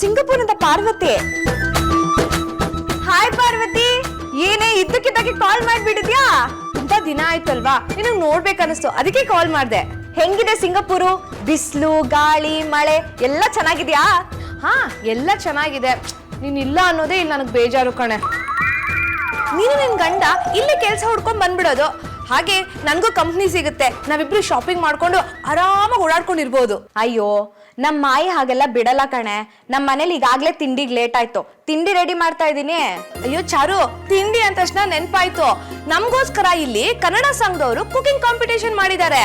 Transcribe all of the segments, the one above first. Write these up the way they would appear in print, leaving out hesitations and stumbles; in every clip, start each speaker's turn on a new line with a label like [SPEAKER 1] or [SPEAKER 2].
[SPEAKER 1] ಸಿಂಗಾಪುರಿಂದ Parvati. Hi Parvati, ಏನೇ ಇದ್ದಕ್ಕಿದ್ದಾಗೆ ಕಾಲ್ ಮಾಡ್ಬಿಟ್ಟಿದ್ಯಾ? ತುಂಬಾ ದಿನ ಆಯ್ತಲ್ವಾ, ನಿನಗ್ ನೋಡ್ಬೇಕನ್ನಿಸ್ತು, ಅದಕ್ಕೆ ಕಾಲ್ ಮಾಡ್ದೆ. ಹೆಂಗಿದೆ ಸಿಂಗಾಪುರು? ಬಿಸಿಲು, ಗಾಳಿ, ಮಳೆ ಎಲ್ಲ ಚೆನ್ನಾಗಿದ್ಯಾ? ಹಾ, ಎಲ್ಲ ಚೆನ್ನಾಗಿದೆ. ನೀನ್ ಇಲ್ಲ ಅನ್ನೋದೇ ಇಲ್ಲಿ ನನಗ್ ಬೇಜಾರು ಕಣೆ. ನೀನು ನಿನ್ ಗಂಡ ಇಲ್ಲೇ ಕೆಲ್ಸ ಹುಡ್ಕೊಂಡ್ ಬಂದ್ಬಿಡೋದು. ಹಾಗೆ ನನ್ಗೂ ಕಂಪ್ನಿ ಸಿಗುತ್ತೆ, ನಾವಿಬ್ರು ಶಾಪಿಂಗ್ ಮಾಡ್ಕೊಂಡು ಆರಾಮಾಗಿ ಓಡಾಡ್ಕೊಂಡಿರ್ಬೋದು. ಅಯ್ಯೋ, ನಮ್ಮ ಮಾಯಿ ಹಾಗೆಲ್ಲ ಬಿಡಲ್ಲ ಕಣೆ. ನಮ್ಮ ಮನೇಲಿ ಈಗಾಗ್ಲೇ ತಿಂಡಿಗೆ ಲೇಟ್ ಆಯ್ತು, ತಿಂಡಿ ರೆಡಿ ಮಾಡ್ತಾ ಇದ್ದೀನಿ. ಅಯ್ಯೋ ಚಾರು, ತಿಂಡಿ ಅಂದ ತಕ್ಷಣ ನೆನ್ಪಾಯ್ತು, ನಮ್ಗೋಸ್ಕರ ಇಲ್ಲಿ ಕನ್ನಡ ಸಂಘದವರು ಕುಕಿಂಗ್ ಕಾಂಪಿಟೇಷನ್ ಮಾಡಿದ್ದಾರೆ.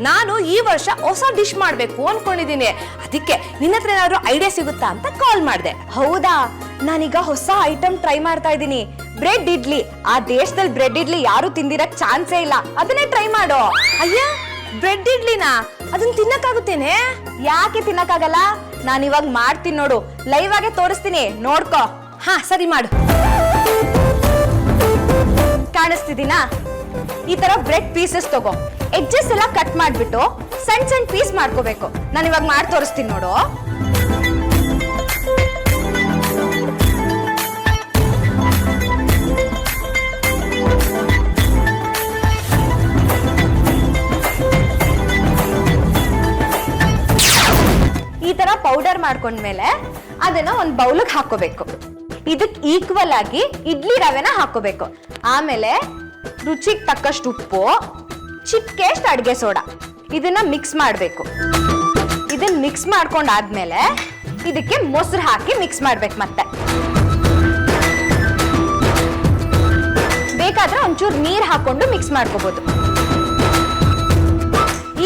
[SPEAKER 1] ನಾನು ಈ ವರ್ಷ ಹೊಸ ಡಿಶ್ ಮಾಡ್ಬೇಕು ಅನ್ಕೊಂಡಿದೀನಿ. ಅದಕ್ಕೆ ನಿನ್ನ ಹತ್ರ ಏನಾದ್ರು ಐಡಿಯಾ ಸಿಗುತ್ತಾ ಅಂತ ಕಾಲ್ ಮಾಡ್ದೆ. ಹೌದಾ? ನಾನೀಗ ಹೊಸ ಐಟಮ್ ಟ್ರೈ ಮಾಡ್ತಾ ಇದ್ದೀನಿ, ಬ್ರೆಡ್ ಇಡ್ಲಿ. ಆ ದೇಶದಲ್ಲಿ ಬ್ರೆಡ್ ಇಡ್ಲಿ ಯಾರು ತಿಂದಿರಕ್ ಚಾನ್ಸೇ ಇಲ್ಲ, ಅದನ್ನೇ ಟ್ರೈ ಮಾಡೋ. ಅಯ್ಯ, ಬ್ರೆಡ್ ಇಡ್ಲಿನಾ? ಅದನ್ನ ತಿನ್ನಕ್ಕಾಗುತ್ತೇನೆ? ಯಾಕೆ ತಿನ್ನಕ್ಕಾಗಲ್ಲ? ನಾನು ಇವಾಗ ಮಾಡ್ತೀನಿ ನೋಡು, ಲೈವ್ ಆಗಿ ತೋರಿಸ್ತೀನಿ, ನೋಡ್ಕೋ. ಹಾ ಸರಿ, ಮಾಡು. ಕಾಣಿಸ್ತಿದ್ದೀನಾ? ಈ ತರ ಬ್ರೆಡ್ ಪೀಸಸ್ ತಗೋ, ಎಡ್ಜಸ್ ಎಲ್ಲ ಕಟ್ ಮಾಡ್ಬಿಟ್ಟು ಸಣ್ಣ ಸಣ್ಣ ಪೀಸ್ ಮಾಡ್ಕೋಬೇಕು. ನಾನು ಇವಾಗ ಮಾಡಿ ತೋರಿಸ್ತೀನಿ ನೋಡು. ಈ ತರ ಪೌಡರ್ ಮಾಡ್ಕೊಂಡ್ಮೇಲೆ ಅದನ್ನ ಒಂದ್ ಬೌಲ್ಗೆ ಹಾಕೋಬೇಕು. ಇದಕ್ ಈಕ್ವಲ್ ಆಗಿ ಇಡ್ಲಿ ರವೆನ ಹಾಕೋಬೇಕು. ಆಮೇಲೆ ರುಚಿಗೆ ತಕ್ಕಷ್ಟು ಉಪ್ಪು, ಚಿಟಿಕೆಷ್ಟು ಅಡ್ಗೆ ಸೋಡಾ, ಇದನ್ನ ಮಿಕ್ಸ್ ಮಾಡ್ಬೇಕು. ಇದನ್ನ ಮಿಕ್ಸ್ ಮಾಡ್ಕೊಂಡಾದ್ಮೇಲೆ ಇದಕ್ಕೆ ಮೊಸರು ಹಾಕಿ ಮಿಕ್ಸ್ ಮಾಡ್ಬೇಕು. ಮತ್ತೆ ಬೇಕಾದ್ರೆ ಒಂಚೂರು ನೀರ್ ಹಾಕೊಂಡು ಮಿಕ್ಸ್ ಮಾಡ್ಕೋಬಹುದು.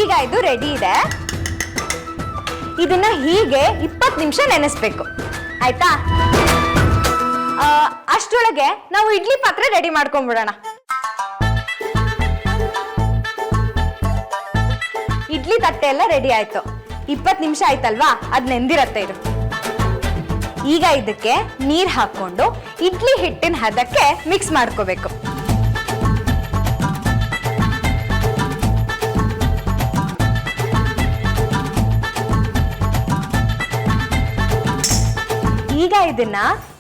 [SPEAKER 1] ಈಗ ಇದು ರೆಡಿ ಇದೆ. ಇದನ್ನ ಹೀಗೆ 20 ನಿಮಿಷ ನೆನೆಸ್ಬೇಕು, ಆಯ್ತಾ? ಅಷ್ಟರೊಳಗೆ ನಾವು ಇಡ್ಲಿ ಪಾತ್ರೆ ರೆಡಿ ಮಾಡ್ಕೊಂಡ್ಬಿಡೋಣ. ಇಡ್ಲಿ ತಟ್ಟೆ ಎಲ್ಲ ರೆಡಿ ಆಯ್ತು. 20 ನಿಮಿಷ ಆಯ್ತಲ್ವಾ, ಅದ್ ನೆಂದಿರತ್ತೆ ಇದು. ಈಗ ಇದಕ್ಕೆ ನೀರ್ ಹಾಕೊಂಡು ಇಡ್ಲಿ ಹಿಟ್ಟಿನ ಹದಕ್ಕೆ ಮಿಕ್ಸ್ ಮಾಡ್ಕೋಬೇಕು. ಈಗ ಇದನ್ನ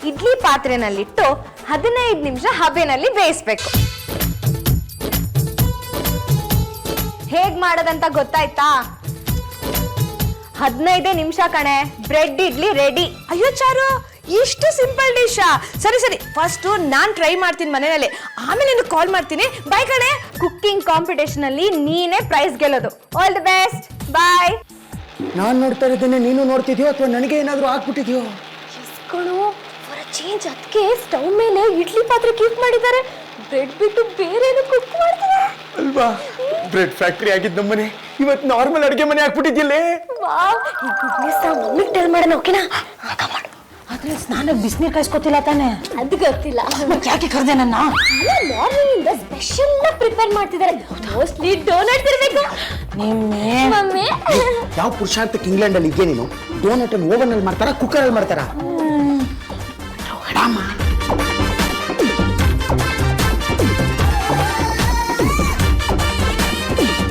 [SPEAKER 1] ಇಡ್ಲಿ ಪಾತ್ರೆನಲ್ಲಿಟ್ಟು 15 ನಿಮಿಷ ಹಬೆನಲ್ಲಿ ಬೇಯಿಸ್ಬೇಕು. ಹೇಗ್ ಮಾಡೋದಂತ ಗೊತ್ತಾಯ್ತಾ? 15 ನಿಮಿಷ ಕಣೆ, ಬ್ರೆಡ್ ಇಡ್ಲಿ ರೆಡಿ. ಅಯ್ಯೋ ಚಾರು, ಇಷ್ಟು ಸಿಂಪಲ್ ಡಿಶ್? ಸರಿ ಸರಿ, ಫಸ್ಟ್ ನಾನ್ ಟ್ರೈ ಮಾಡ್ತೀನಿ ಮನೆಯಲ್ಲಿ, ಆಮೇಲೆ ನಿನಗೆ ಕಾಲ್ ಮಾಡ್ತೀನಿ. ಬಾಯ್ ಕಣೆ. ಕುಕ್ಕಿಂಗ್ ಕಾಂಪಿಟೇಷನ್ ಅಲ್ಲಿ ನೀನೇ ಪ್ರೈಸ್ ಗೆಲ್ಲೋದು. ಆಲ್ ದಿ ಬೆಸ್ಟ್, ಬಾಯ್.
[SPEAKER 2] ನಾನ್ ನೋಡ್ತಾ ಇದ್ದೇನೆ, ನೀನು ನೋಡ್ತಿದ್ಯೋ ಅಥವಾ ನನಗೆ ಏನಾದ್ರು ಆಗ್ಬಿಟ್ಟಿದ್ಯೋ?
[SPEAKER 1] ಚೇಂಜ್. ಅದಕ್ಕೆ ಸ್ಟವ್ ಮೇಲೆ ಇಡ್ಲಿ ಪಾತ್ರೆ ಕೀಪ್ ಮಾಡಿದ್ದಾರೆ, ಬ್ರೆಡ್ ಬಿಟ್ಟು ಬೇರೆ ಕುಕ್ ಮಾಡ್ತಾರೆ
[SPEAKER 2] ಅಲ್ವಾ? ಬ್ರೆಡ್ ಫ್ಯಾಕ್ಟರಿ ಆಗಿದ್ ನಮ್ಮನೆ ಇವತ್ತು ನಾರ್ಮಲ್ ಅಡಿಗೆ ಮನೆ ಆಗ್ಬಿಟ್ಟಿದ್ಯಲ್ಲೇ.
[SPEAKER 1] ಮಮ್ಮಿಗೆ ಟೆಲ್ ಮಾಡೋಣ, ಓಕೆನಾ? ಆದ್ರೆ ಸ್ನಾನಕ್ಕೆ ಬಿಸಿನೀರು ಕಾಯಿಸ್ಕೊತಿಲ್ಲ ತಾನೆ? ಅದು ಗೊತ್ತಿಲ್ಲ. ಯಾಕೆ ಕರೆದೆ ನನ್ನ? ಮಾರ್ನಿಂಗ್ ಇಂದ ಸ್ಪೆಷಲ್ ಪ್ರಿಪೇರ್ ಮಾಡ್ತಿದ್ದಾರೆ, ಮೋಸ್ಟ್ಲಿ ಡೋನಟ್ ಇರಬೇಕು. ಮಮ್ಮಿ,
[SPEAKER 2] ಯಾವ ಪುರುಷಾರ್ಥಕ್ಕೆ ಇಂಗ್ಲೆಂಡ್ ಅಲ್ಲಿ ಇದೆಯಾ ನೀನು? ಡೋನಟ್ ಅನ್ನು ಓವನ್ ಅಲ್ಲಿ ಮಾಡ್ತಾರಾ, ಕುಕ್ಕರ್ ಅಲ್ಲಿ ಮಾಡ್ತಾರಾ?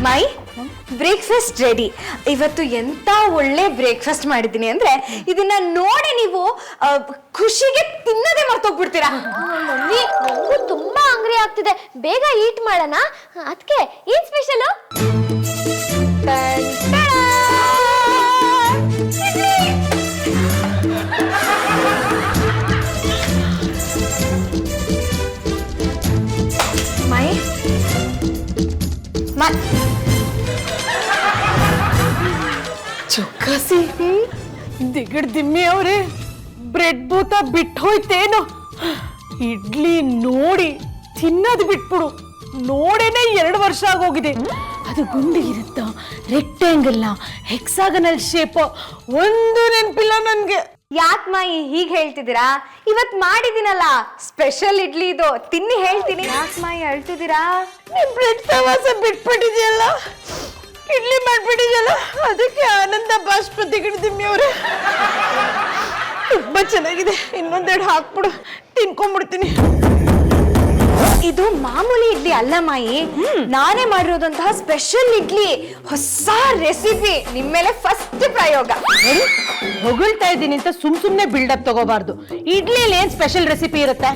[SPEAKER 1] My breakfast ready. ಇವತ್ತು ಎಂತ ಒಳ್ಳೆ ಬ್ರೇಕ್ಫಾಸ್ಟ್ ಮಾಡಿದ್ದೀನಿ ಅಂದ್ರೆ ಇದನ್ನ ನೋಡಿ ನೀವು ಖುಷಿಗೆ ತಿನ್ನೋದೇ ಮರ್ತೋಗ್ಬಿಡ್ತೀರಾ. ಮಮ್ಮಿ, ನನಗೂ ತುಂಬಾ ಹಂಗ್ರಿ ಆಗ್ತಿದೆ, ಬೇಗ ಈಟ್ ಮಾಡೋಣ. ಅದಕ್ಕೆ ಏನ್ ಸ್ಪೆಷಲ್?
[SPEAKER 3] ಚೊಕ್ಕಾಸಿ, ದಿಗಡ್ ದಿಮ್ಮಿ ಅವ್ರೆ, ಬ್ರೆಡ್ ಭೂತ ಬಿಟ್ಟು ಹೋಯ್ತೇನು? ಇಡ್ಲಿ ನೋಡಿ ತಿನ್ನೋದು ಬಿಟ್ಬಿಡು. ನೋಡೇನೆ 2 ವರ್ಷ ಆಗೋಗಿದೆ. ಅದು ಗುಂಡಿ ಇರುತ್ತ, ರೆಕ್ಟ್ಯಾಂಗಲ್, ಹೆಕ್ಸಾಗನಲ್ ಶೇಪ್, ಒಂದು ನೆನಪಿಲ್ಲ ನನ್ಗೆ.
[SPEAKER 1] ಯಾಕೆ ಮಾಯಿ ಹೀಗೆ ಹೇಳ್ತಿದ್ದೀರಾ? ಇವತ್ ಮಾಡಿದ್ದೀನಲ್ಲ ಸ್ಪೆಷಲ್ ಇಡ್ಲಿ, ಇದು ತಿನ್ನಿ ಹೇಳ್ತೀನಿ. ಯಾಕೆ ಮಾಯಿ ಹೇಳ್ತಿದ್ದೀರಾ?
[SPEAKER 3] ನಿಮ್ ಬ್ರೆಡ್ ಸವಾಸ ಬಿಟ್ಬಿಟ್ಟಿದ್ಯಲ್ಲ, ಇಡ್ಲಿ ಮಾಡ್ಬಿಟ್ಟಿದ್ಯಲ್ಲ, ಅದಕ್ಕೆ ಆನಂದ ಬಾಷ್ಪ ದಿಗಡ್ದಿಮ್ಮಿ ಅವ್ರೆ. ತುಂಬಾ ಚೆನ್ನಾಗಿದೆ, ಇನ್ನೊಂದೆರಡು ಹಾಕ್ಬಿಡು, ತಿನ್ಕೊಂಡ್ಬಿಡ್ತೀನಿ.
[SPEAKER 1] ಇದು ಮಾಮೂಲಿ ಇಡ್ಲಿ ಅಲ್ಲ ಮಾಯಿ, ನಾನೇ ಮಾಡಿರೋದಂತಹ ಸ್ಪೆಷಲ್ ಇಡ್ಲಿ, ಹೊಸ ರೆಸಿಪಿ, ನಿಮ್ಮೇಲೆ ಫಸ್ಟ್ ಪ್ರಯೋಗ.
[SPEAKER 3] ಹೊಗಳ್ತಾ ಇದ್ದೀನಿ ಅಂತ ಸುಮ್ನೆ ಬಿಲ್ಡಪ್ ತಗೋಬಾರ್ದು. ಇಡ್ಲಿಲಿ ಏನ್ ಸ್ಪೆಷಲ್ ರೆಸಿಪಿ ಇರುತ್ತೆ?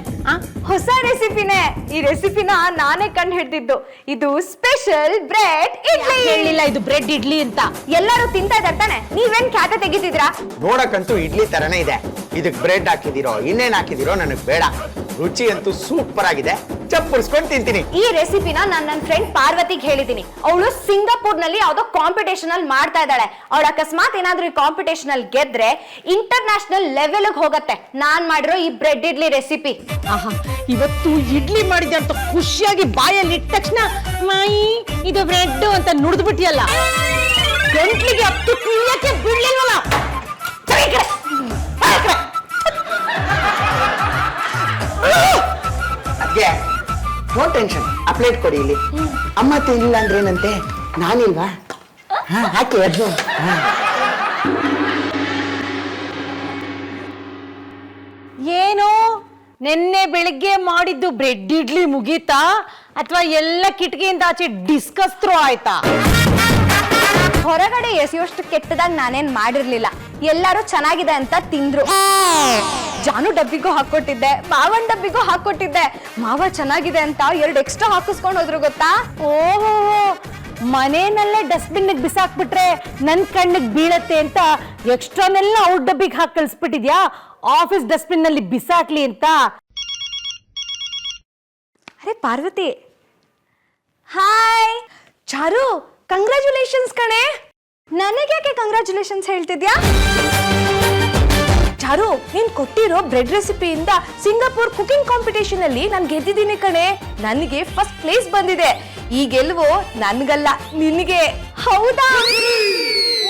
[SPEAKER 1] ಹೊಸ ರೆಸಿಪಿನೇ. ಈ ರೆಸಿಪಿನ ನಾನೇ ಕಂಡು ಹಿಡಿದಿದ್ದು. ಇದು ಸ್ಪೆಷಲ್ ಬ್ರೆಡ್ ಇಡ್ಲಿ.
[SPEAKER 3] ಹೇಳಿಲ್ಲ ಇದು ಬ್ರೆಡ್ ಇಡ್ಲಿ ಅಂತ.
[SPEAKER 1] ಎಲ್ಲರೂ ತಿಂತಾ ಇದ್ದಾರೆ ತಾನೆ, ನೀವೇನ್ ಖ್ಯಾತ ತೆಗಿತಿದ್ರಾ?
[SPEAKER 2] ನೋಡಕ್ಕಂತೂ ಇಡ್ಲಿ ತರನೇ ಇದೆ. ಇದಕ್ ಬ್ರೆಡ್ ಹಾಕಿದಿರೋ ಇನ್ನೇನ್ ಹಾಕಿದಿರೋ ನನಗ್ ಬೇಡ. ರುಚಿ ಅಂತೂ ಸೂಪರ್ ಆಗಿದೆ, ಚಪ್ಪರ್ಸ್ಕೊಂಡು ತಿಂತೀನಿ.
[SPEAKER 1] ಈ ರೆಸಿಪಿನ ನಾನು ನನ್ನ ಫ್ರೆಂಡ್ ಪಾರ್ವತಿಗೆ ಹೇಳಿದೀನಿ. ಅವಳು ಸಿಂಗಾಪುರ್ ನಲ್ಲಿ ಯಾವ್ದೋ ಕಾಂಪಿಟೇಷನ್ ಅಲ್ಲಿ ಮಾಡ್ತಾ ಇದ್ದಾಳೆ. ಅವಳು ಅಕಸ್ಮಾತ್ ಏನಾದ್ರೂ ಈ ಕಾಂಪಿಟೇಷನ್ ಅಲ್ಲಿ ಗೆದ್ರೆ ಇಂಟರ್ ನ್ಯಾಷನಲ್ ಲೆವೆಲ್ ಹೋಗತ್ತೆ ನಾನ್ ಮಾಡಿರೋ ಈ ಬ್ರೆಡ್ ಇಡ್ಲಿ ರೆಸಿಪಿ.
[SPEAKER 3] ಇವತ್ತು ಇಡ್ಲಿ ಮಾಡಿದೆ ಅಂತ ಖುಷಿಯಾಗಿ ಬಾಯಲ್ಲಿ ಇಟ್ಟ ತಕ್ಷಣ ಮಾಯಿ ಇದು ಬ್ರೆಡ್ ಅಂತ ನುಡಿದು ಬಿಟ್ಟಿಯಲ್ಲ, ಗಂಟ್ಲಿಗೆ ಹತ್ತು ಕುಯ್ಯಕ್ಕೆ ಬಿಡ್ಲಿಲ್ವಲ್ಲ.
[SPEAKER 2] ಅದ್ಗೆ ನೋ ಟೆನ್ಷನ್, ಆ ಪ್ಲೇಟ್ ಕೊಡಿ ಇಲ್ಲಿ. ಅಮ್ಮ ತಿನ್ಲಿಲ್ಲ ಅಂದ್ರೆ ಏನಂತೆ, ನಾನಿಲ್ವಾ? ಹಾಕಿ ಅದು.
[SPEAKER 3] ಏನು ನಿನ್ನೆ ಬೆಳಿಗ್ಗೆ ಮಾಡಿದ್ದು ಬ್ರೆಡ್ ಇಡ್ಲಿ ಮುಗೀತಾ ಅಥವಾ ಎಲ್ಲ ಕಿಟಕಿಯಿಂದ ಆಚೆ ಡಿಸ್ಕಸ್ ಥ್ರೋ ಆಯ್ತಾ?
[SPEAKER 1] ಹೊರಗಡೆ ಎಸೆಯೋಷ್ಟು ಕೆಟ್ಟದಾಗ ನಾನೇನ್ ಮಾಡಿರ್ಲಿಲ್ಲ. ಎಲ್ಲರೂ ಚೆನ್ನಾಗಿದೆ ಅಂತ ತಿಂದ್ರು. ಜಾನು ಡಬ್ಬಿಗೂ ಹಾಕೊಟ್ಟಿದ್ದೆ, ಮಾವನ್ ಡಬ್ಬಿಗೂ ಹಾಕೊಟ್ಟಿದ್ದೆ. ಮಾವ ಚೆನ್ನಾಗಿದೆ ಅಂತ 2 ಎಕ್ಸ್ಟ್ರಾ ಹಾಕಿಸ್ಕೊಂಡು ಹೋದ್ರು ಗೊತ್ತಾ?
[SPEAKER 3] ಓಹೋ, ಮನೆಯಲ್ಲೇ ಡಸ್ಟ್ಬಿನ್ ಬಿಸಾಕ್ಬಿಟ್ರೆ ನನ್ ಕಣ್ಣಿಗೆ ಬೀಳತ್ತೆ ಅಂತ ಎಕ್ಸ್ಟ್ರಾನೆಲ್ಲ ಅವ್ರ ಡಬ್ಬಿಗೆ ಹಾಕಿ ಕಳಿಸ್ಬಿಟ್ಟಿದ್ಯಾ? ಆಫೀಸ್ ಡಸ್ಟ್ಬಿನ್ ನಲ್ಲಿ ಬಿಸಾಕ್ಲಿ ಅಂತ.
[SPEAKER 1] ಅರೆ ಪಾರ್ವತಿ, ಹಾಯ್. ಚಾರು, ಕಂಗ್ರ್ಯಾಚುಲೇಷನ್ಸ್ ಕಣೆ. ನನಗ್ಯಾಕೆ ಕಂಗ್ರ್ಯಾಚುಲೇಷನ್ಸ್ ಹೇಳ್ತಿದ್ಯಾ? ಚಾರು, ನೀನ್ ಕೊಟ್ಟಿರೋ ಬ್ರೆಡ್ ರೆಸಿಪಿಯಿಂದ ಸಿಂಗಾಪುರ್ ಕುಕಿಂಗ್ ಕಾಂಪಿಟೇಷನ್ ಅಲ್ಲಿ ನಾನು ಗೆದ್ದಿದ್ದೀನಿ ಕಣೆ. ನನಗೆ ಫಸ್ಟ್ ಪ್ಲೇಸ್ ಬಂದಿದೆ. ಈ ಗೆಲುವು ನನ್ಗಲ್ಲ, ನಿನಗೆ. ಹೌದಾ?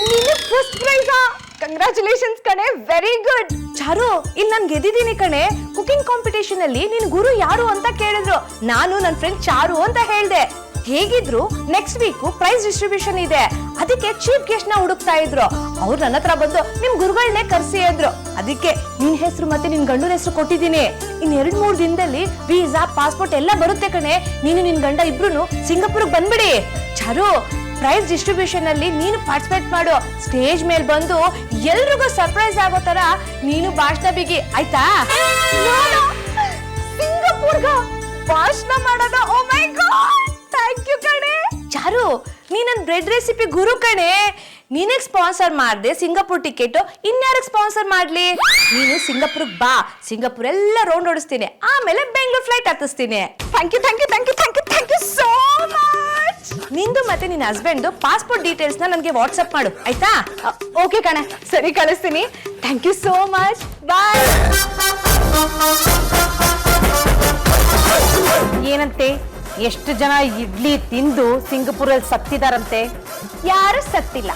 [SPEAKER 1] ನಿನಗೆ ಫಸ್ಟ್ ಪ್ರೈಸಾ? ಕಂಗ್ರ್ಯಾಚುಲೇಷನ್ಸ್ ಕಣೆ, ವೆರಿ ಗುಡ್. ಚಾರು, ಇಲ್ಲಿ ನಾನು ಗೆದ್ದಿದ್ದೀನಿ ಕಣೆ. ಕುಕಿಂಗ್ ಕಾಂಪಿಟೇಷನ್ ಅಲ್ಲಿ ನಿನ್ ಗುರು ಯಾರು ಅಂತ ಕೇಳಿದ್ರು. ನಾನು ನನ್ನ ಫ್ರೆಂಡ್ ಚಾರು ಅಂತ ಹೇಳ್ದೆ. ಹೇಗಿದ್ರು ನೆಕ್ಸ್ಟ್ ವೀಕ್ ಪ್ರೈಸ್ ಡಿಸ್ಟ್ರಿಬ್ಯೂಷನ್ ಇದೆ, ಅದಕ್ಕೆ ಚೀಫ್ ಗೆಸ್ಟ್ ನ ಹುಡುಕ್ತಾ ಇದ್ರು. ಅವ್ರು ನನ್ನ ಹತ್ರ ಬಂದು ನಿಮ್ ಗುರುಗಳನ್ನೇ ಕರ್ಸಿ ಅಂದ್ರು. ಅದಕ್ಕೆ ನಿನ್ ಹೆಸರು ಮತ್ತೆ ನಿನ್ ಗಂಡನ ಹೆಸರು ಕೊಟ್ಟಿದ್ದೀನಿ. ಇನ್ 2-3 ದಿನದಲ್ಲಿ ವೀಸಾ ಪಾಸ್ಪೋರ್ಟ್ ಎಲ್ಲ ಬರುತ್ತೆ ಕಣೆ. ನೀನು ನಿನ್ ಗಂಡ ಇಬ್ರು ಸಿಂಗಾಪುರ್ ಬಂದ್ಬಿಡಿ. ಚಾರು, ಪ್ರೈಸ್ ಡಿಸ್ಟ್ರಿಬ್ಯೂಷನ್ ಅಲ್ಲಿ ನೀನು ಪಾರ್ಟಿಸಿಪೇಟ್ ಮಾಡು. ಸ್ಟೇಜ್ ಮೇಲೆ ಬಂದು ಎಲ್ರಿಗೂ ಸರ್ಪ್ರೈಸ್ ಆಗೋ ತರ ನೀನು ಭಾಷಣ ಬಿಗಿ, ಆಯ್ತಾ? ಸಿಂಗಾಪುರ್ಗ ಭಾಷಣ ಮಾಡೋದ? Oh my god, thank you ಕಣೆ. ಚಾರು, ನೀ ನನ್ ಬ್ರೆಡ್ ರೆಸಿಪಿ ಗುರು ಕಣೆ. ನೀನಗ್ ಸ್ಪಾನ್ಸರ್ ಮಾಡ್ದೆ ಸಿಂಗಾಪುರ್ ಟಿಕೆಟ್, ಇನ್ಯಾರಿಗೆ ಸ್ಪಾನ್ಸರ್ ಮಾಡ್ಲಿ? ನೀನು ಸಿಂಗಾಪುರ್ಗ್ ಬಾ, ಸಿಂಗಾಪುರ್ ಎಲ್ಲ ರೌಂಡ್ ಓಡಿಸ್ತೀನಿ, ಆಮೇಲೆ ಬೆಂಗಳೂರು ಫ್ಲೈಟ್ ಹತ್ತಿಸ್ತೀನಿ. Thank you thank you thank you thank you thank you so much. ನಿಂದು ಮತ್ತೆ ನಿನ್ನ ಹಸ್ಬೆಂಡ್ ಪಾಸ್ಪೋರ್ಟ್ ಡೀಟೇಲ್ಸ್ ನ ನನಗೆ ವಾಟ್ಸ್ಆಪ್ ಮಾಡು, ಆಯ್ತಾ? ಓಕೆ ಕಣೆ, ಸರಿ ಕಳಿಸ್ತೀನಿ. ಥ್ಯಾಂಕ್ ಯು ಸೋ ಮಚ್, ಬಾಯ್.
[SPEAKER 3] ಏನಂತೆ, ಎಷ್ಟು ಜನ ಇಡ್ಲಿ ತಿಂದು ಸಿಂಗಾಪುರಲ್ಲಿ ಸತ್ತಿದಾರಂತೆ?
[SPEAKER 1] ಯಾರು ಸತ್ತಿಲ್ಲ,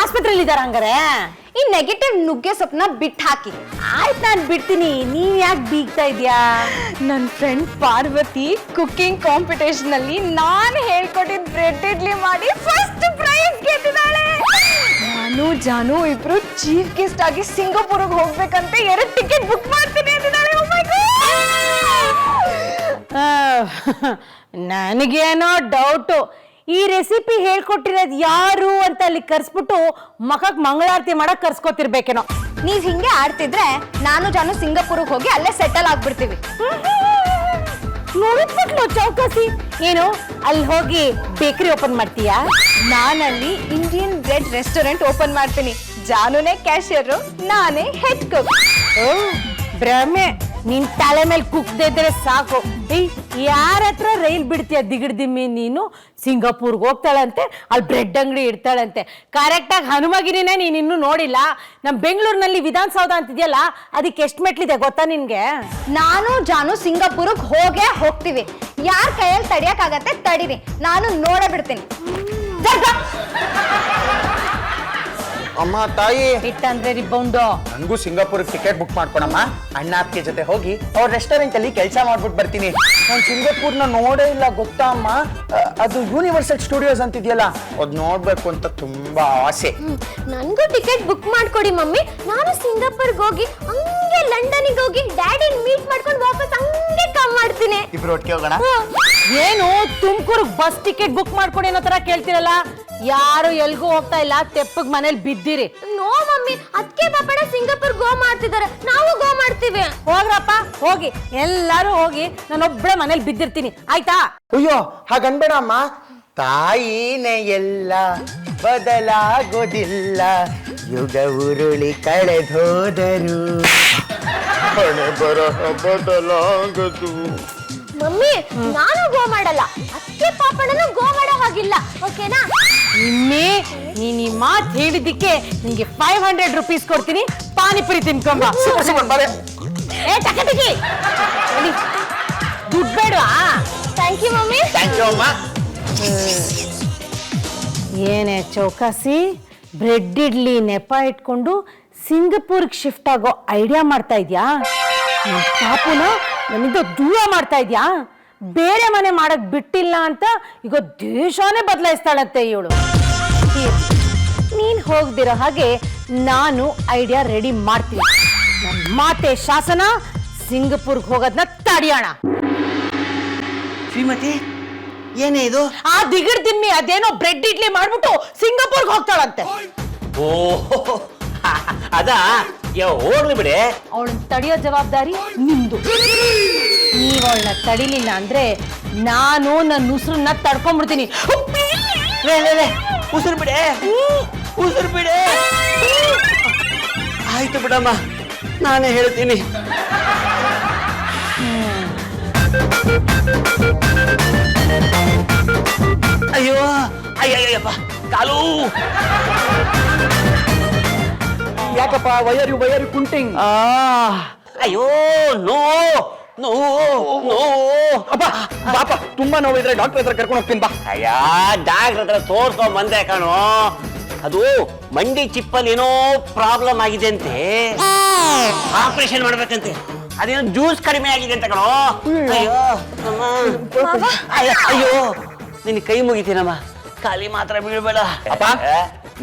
[SPEAKER 3] ಆಸ್ಪತ್ರೆಯಲ್ಲಿ ಇದಾರ. ಹಂಗಾರೆ
[SPEAKER 1] ಈ ನೆಗೆಟಿವ್ ನುಗ್ಗೆ ಸೊಪ್ಪನ್ನ ಬಿಟ್ಟು ಹಾಕಿ.
[SPEAKER 3] ಆಯ್ತು, ನಾನು ಬಿಡ್ತೀನಿ, ನೀನ್ ಯಾಕೆ ಬೀಗ್ತಾ ಇದ್ಯಾ?
[SPEAKER 1] ನನ್ನ ಫ್ರೆಂಡ್ ಪಾರ್ವತಿ ಕುಕಿಂಗ್ ಕಾಂಪಿಟೇಷನ್ ಅಲ್ಲಿ ನಾನು ಹೇಳ್ಕೊಟ್ಟಿದ್ ಬ್ರೆಡ್ ಇಡ್ಲಿ ಮಾಡಿ ಫಸ್ಟ್ ಪ್ರೈಸ್ ಗೆದ್ದಿದ್ದಾಳೆ. ನಾನು ಜಾನು ಇಬ್ರು ಚೀಫ್ ಗೆಸ್ಟ್ ಆಗಿ ಸಿಂಗಾಪುರ್ಗೆ ಹೋಗ್ಬೇಕಂತ 2 ಟಿಕೆಟ್ ಬುಕ್ ಮಾಡ್ತೀನಿ ಅಂದಿದ್ದಾಳೆ. ಓ ಮೈ ಗಾಡ್,
[SPEAKER 3] ನನಗೇನೋ ಡೌಟು, ಈ ರೆಸಿಪಿ ಹೇಳ್ಕೊಟ್ಟಿರೋದು ಯಾರು ಅಂತ ಅಲ್ಲಿ ಕರ್ಸ್ಬಿಟ್ಟು ಮಖಕ್ ಮಂಗಳಾರತಿ ಮಾಡಕ್ ಕರ್ಸ್ಕೊತಿರ್ಬೇಕೇನೋ.
[SPEAKER 1] ನೀವ್ ಹಿಂಗೆ ಆಡ್ತಿದ್ರೆ ನಾನು ಜಾನು ಸಿಂಗಾಪುರ್ಗೆ ಹೋಗಿ ಅಲ್ಲೇ ಸೆಟಲ್ ಆಗ್ಬಿಡ್ತೀವಿ.
[SPEAKER 3] ನೋಡಿದ್ಬಿಟ್ಲು ಚೌಕಾಸಿ. ಏನು ಅಲ್ಲಿ ಹೋಗಿ ಬೇಕರಿ ಓಪನ್ ಮಾಡ್ತೀಯಾ?
[SPEAKER 1] ನಾನಲ್ಲಿ ಇಂಡಿಯನ್ ಬ್ರೆಡ್ ರೆಸ್ಟೋರೆಂಟ್ ಓಪನ್ ಮಾಡ್ತೀನಿ. ಜಾನುನೇ ಕ್ಯಾಶಿಯರ್, ನಾನೇ ಹೆಡ್ ಕುಕ್.
[SPEAKER 3] ಓ ಭ್ರಮೆ, ನಿನ್ ತಲೆ ಮೇಲೆ ಕುಕ್ದೇ ಇದ್ರೆ ಸಾಕು. ಯಾರ ಹತ್ರ ರೈಲ್ ಬಿಡ್ತೀಯ ದಿಗಿಡ್ದಿಮ್ಮಿ? ನೀನು ಸಿಂಗಾಪುರ್ಗೆ ಹೋಗ್ತಾಳಂತೆ, ಅಲ್ಲಿ ಬ್ರೆಡ್ ಅಂಗಡಿ ಇಡ್ತಾಳಂತೆ. ಕರೆಕ್ಟಾಗಿ ಹನುಮಗಿರಿನೇ ನೀನ್ ಇನ್ನೂ ನೋಡಿಲ್ಲ. ನಮ್ ಬೆಂಗಳೂರಿನಲ್ಲಿ ವಿಧಾನಸೌಧ ಅಂತಿದ್ಯಲ್ಲ, ಅದಕ್ಕೆ ಎಷ್ಟು ಮೆಟ್ಲಿದೆ ಗೊತ್ತಾ ನಿನ್ಗೆ?
[SPEAKER 1] ನಾನು ಜಾನು ಸಿಂಗಾಪುರ್ಗೆ ಹೋಗೇ ಹೋಗ್ತೀವಿ. ಯಾರ ಕೈಯಲ್ಲಿ ತಡಿಯಕ್ಕಾಗತ್ತೆ ತಡೀರಿ, ನಾನು ನೋಡೇ ಬಿಡ್ತೀನಿ.
[SPEAKER 2] ಅಮ್ಮ ತಾಯಿ,
[SPEAKER 3] ಇಟ್ಟಂದ್ರೆ ರಿಬೌಂಡು.
[SPEAKER 2] ನನಗೂ ಸಿಂಗಾಪುರ್ ಟಿಕೆಟ್ ಬುಕ್ ಮಾಡ್ಕೊಳಮ್ಮ. ಅಣ್ಣ ಅತ್ತಿಗೆ ಜೊತೆ ಹೋಗಿ ಅವ್ರ ರೆಸ್ಟೋರೆಂಟ್ ಅಲ್ಲಿ ಕೆಲಸ ಮಾಡ್ಬಿಟ್ಟು ಬರ್ತೀನಿ. ನಾನು ಸಿಂಗಾಪುರ್ನ ನೋಡೇ ಇಲ್ಲ ಗೊತ್ತಾ ಅಮ್ಮ. ಅದು ಯೂನಿವರ್ಸಲ್ ಸ್ಟುಡಿಯೋಸ್ ಅಂತಿದೆಯಲ್ಲ, ಅದು ನೋಡ್ಬೇಕು ಅಂತ ತುಂಬಾ ಆಸೆ.
[SPEAKER 1] ನನಗೂ ಟಿಕೆಟ್ ಬುಕ್ ಮಾಡ್ಕೊಡಿ ಮಮ್ಮಿ. ನಾನು ಸಿಂಗಾಪುರ್ಗೆ ಹೋಗಿ ಹಂಗೆ ಲಂಡನ್ಗೆ ಹೋಗಿ ಡ್ಯಾಡಿನ ಮೀಟ್ ಮಾಡ್ಕೊಂಡು ವಾಪಸ್ ಹಂಗೆ ಕಮ್ ಮಾಡ್ತೀನಿ.
[SPEAKER 2] ಇಬ್ರು ಒಟ್ಟಿಗೆ ಹೋಗೋಣ.
[SPEAKER 3] ಏನು ತುಮಕೂರು ಬಸ್ ಟಿಕೆಟ್ ಬುಕ್ ಮಾಡ್ಕೊಡಿ ಅನ್ನೋ ತರ ಕೇಳ್ತಿರಲ್ಲ? ಯಾರು ಎಲ್ಗೂ ಹೋಗ್ತಾ ಇಲ್ಲ, ತೆಪ್ಪಗ್ ಮನೇಲಿ ಬಿದ್ದಿರಿ.
[SPEAKER 1] ನೋ ಮಮ್ಮಿ, ಅದಕ್ಕೆ ಪಾಪಣ ಸಿಂಗಾಪುರ್ ಗೋ ಮಾಡ್ತಿದ್ದಾರೆ, ನಾವು ಗೋ ಮಾಡ್ತೀವಿ.
[SPEAKER 3] ಹೋಗ್ರಪ್ಪ ಹೋಗಿ, ಎಲ್ಲಾರು ಹೋಗಿ, ನಾನೊಬ್ಳೆ ಮನೇಲಿ ಬಿದ್ದಿರ್ತೀನಿ ಆಯ್ತಾ?
[SPEAKER 2] ಅಯ್ಯೋ ಹಾಗನ್ಬೇಡ ಅಮ್ಮ. ತಾಯಿನೇ ಎಲ್ಲ ಬದಲಾಗೋದಿಲ್ಲ, ಯುಗ ಉರುಳಿ ಕಳೆದೋದರು ಹಣೆ ಬರಹ ಬದಲಾಗದು.
[SPEAKER 1] ಮಮ್ಮಿ, ನಾನು ಗೋ ಮಾಡಲ್ಲ, ಅದಕ್ಕೆ ಪಾಪಣ್ಣನು ಗೋ ಮಾಡೋ ಹಾಗಿಲ್ಲ, ಓಕೆನಾ?
[SPEAKER 3] ನಿನ್ನೆ ನೀನ್ ಈ ಮಾತು ಹೇಳಿದ್ದಕ್ಕೆ ನಿಂಗೆ 500 ರೂಪೀಸ್ ಕೊಡ್ತೀನಿ, ಪಾನಿಪುರಿ ತಿನ್ಕೊಂಬ. ಏ ಟಕಟಕಿ, ದುಡ್ಡು ಬೇಡವಾ?
[SPEAKER 1] Thank you mummy.
[SPEAKER 2] Thank you ಅಮ್ಮ.
[SPEAKER 3] ಏನೇ ಚೌಕಾಸಿ, ಬ್ರೆಡ್ ಇಡ್ಲಿ ನೆಪ ಇಟ್ಕೊಂಡು ಸಿಂಗಪುರ್ಗೆ ಶಿಫ್ಟ್ ಆಗೋ ಐಡಿಯಾ ಮಾಡ್ತಾ ಇದ್ಯಾ? ನನ್ ಪಾಪುನ ನನ್ನಿಂದ ದೂರ ಮಾಡ್ತಾ ಇದ್ಯಾ? ಬೇರೆ ಮನೆ ಮಾಡಕ್ ಬಿಟ್ಟಿಲ್ಲ ಅಂತ ಈಗ ದೇಶನೇ ಬದಲಾಯಿಸ್ತಾಳಂತೆ ಇವಳು. ನೀನ್ ಹೋಗ್ದಿರೋ ಹಾಗೆ ನಾನು ಐಡಿಯಾ ರೆಡಿ ಮಾಡ್ತೀನಿ. ನನ್ನ ಮಾತೆ ಶಾಸನ, ಸಿಂಗಪುರ್ಗೆ ಹೋಗೋದನ್ನ ತಡಿಯೋಣ.
[SPEAKER 2] ಶ್ರೀಮತಿ, ಏನೇ ಇದು?
[SPEAKER 3] ಆ ದಿಗಡ್ ದಿಮ್ಮಿ ಅದೇನೋ ಬ್ರೆಡ್ ಇಡ್ಲಿ ಮಾಡ್ಬಿಟ್ಟು ಸಿಂಗಪುರ್ಗೆ ಹೋಗ್ತಾಳಂತೆ.
[SPEAKER 4] ಓ ಅದಾ, ಹೋಗ್ಲಿ ಬಿಡಿ.
[SPEAKER 3] ಅವಳನ್ನ ತಡಿಯೋ ಜವಾಬ್ದಾರಿ ನಿಮ್ದು. ನೀವ್ ಅವಳನ್ನ ತಡಿಲಿಲ್ಲ ಅಂದ್ರೆ ನಾನು ನನ್ನ ಉಸಿರನ್ನ ತಡ್ಕೊಂಡ್ಬಿಡ್ತೀನಿ.
[SPEAKER 4] ಉಸಿರು ಬಿಡೆ, ಉಸಿರು ಬಿಡೆ. ಆಯ್ತು ಬಿಡಮ್ಮ, ನಾನೇ ಹೇಳ್ತೀನಿ. ಅಯ್ಯೋ ಅಯ್ಯಯ್ಯಪ್ಪ, ಕಾಲು.
[SPEAKER 2] ಯಾಕಪ್ಪ ವಯರು ಕುಂಟಿಂಗ್?
[SPEAKER 4] ಅಯ್ಯೋ ನೋವು ನೋವು ನೋವು.
[SPEAKER 2] ಅಪ್ಪ ಪಾಪ, ತುಂಬಾ ನೋವಿದ್ರೆ ಡಾಕ್ಟರ್ ಹತ್ರ ಕರ್ಕೊಂಡು ಹೋಗ್ತೀನಿ ಬಾ.
[SPEAKER 4] ಅಯ್ಯ, ಡಾಕ್ಟರ್ ಹತ್ರ ತೋರ್ಸ್ಕೊಂಡ್ ಬಂದೆ ಕಣೋ. ಅದು ಮಂಡಿ ಚಿಪ್ಪಲ್ಲಿ ಏನೋ ಪ್ರಾಬ್ಲಮ್ ಆಗಿದೆ ಅಂತೆ, ಆಪರೇಷನ್ ಮಾಡ್ಬೇಕಂತೆ. ಅದೇನೋ ಜ್ಯೂಸ್ ಕಡಿಮೆ ಆಗಿದೆ ಅಂತ ಕಣೋ. ಅಯ್ಯೋ ಅಮ್ಮ, ಅಯ್ಯೋ ನಿನ್ ಕೈ ಮುಗಿತೀನಮ್ಮ, ಖಾಲಿ ಮಾತ್ರ ಬೀಳ್ಬೇಡ.
[SPEAKER 2] ಅಪ್ಪ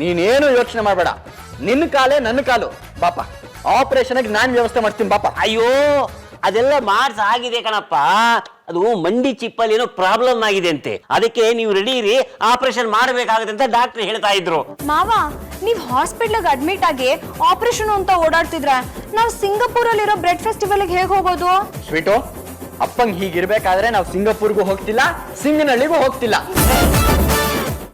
[SPEAKER 2] ನೀನೇನು ಯೋಚನೆ ಮಾಡಬೇಡ, ನಿನ್ನ ಕಾಲೇ ನನ್ನ ಕಾಲು. ಬಾಪ, ಆಪರೇಷನ್ ನಾನ್ ವ್ಯವಸ್ಥೆ ಮಾಡ್ತೀನಿ ಬಾಪ.
[SPEAKER 4] ಅಯ್ಯೋ ಅದೆಲ್ಲ ಮಾಡ್ಸ ಆಗಿದೆ ಕಣಪ್ಪ. ಅದು ಮಂಡಿ ಚಿಪ್ಪಲ್ಲಿ ಏನೋ ಪ್ರಾಬ್ಲಮ್ ಆಗಿದೆ ಅಂತೆ, ಅದಕ್ಕೆ ನೀವು ರೆಡಿ ಇರಿ, ಆಪರೇಷನ್ ಮಾಡಬೇಕಾಗುತ್ತೆ ಅಂತ ಡಾಕ್ಟರ್ ಹೇಳ್ತಾ ಇದ್ರು.
[SPEAKER 1] ಮಾವ, ನೀವ್ ಹಾಸ್ಪಿಟ್ಲಿಗೆ ಅಡ್ಮಿಟ್ ಆಗಿ ಆಪರೇಷನ್ ಅಂತ ಓಡಾಡ್ತಿದ್ರ, ನಾವು ಸಿಂಗಾಪುರಲ್ಲಿರೋ ಬ್ರೆಡ್ ಫೆಸ್ಟಿವಲ್ಗೆ ಹೇಗೆ ಹೋಗೋದು?
[SPEAKER 2] ಸ್ವೀಟು, ಅಪ್ಪಂಗ್ ಹೀಗಿರ್ಬೇಕಾದ್ರೆ ನಾವು ಸಿಂಗಾಪುರ್ಗೂ ಹೋಗ್ತಿಲ್ಲ, ಸಿಂಗನಹಳ್ಳಿಗೂ ಹೋಗ್ತಿಲ್ಲ.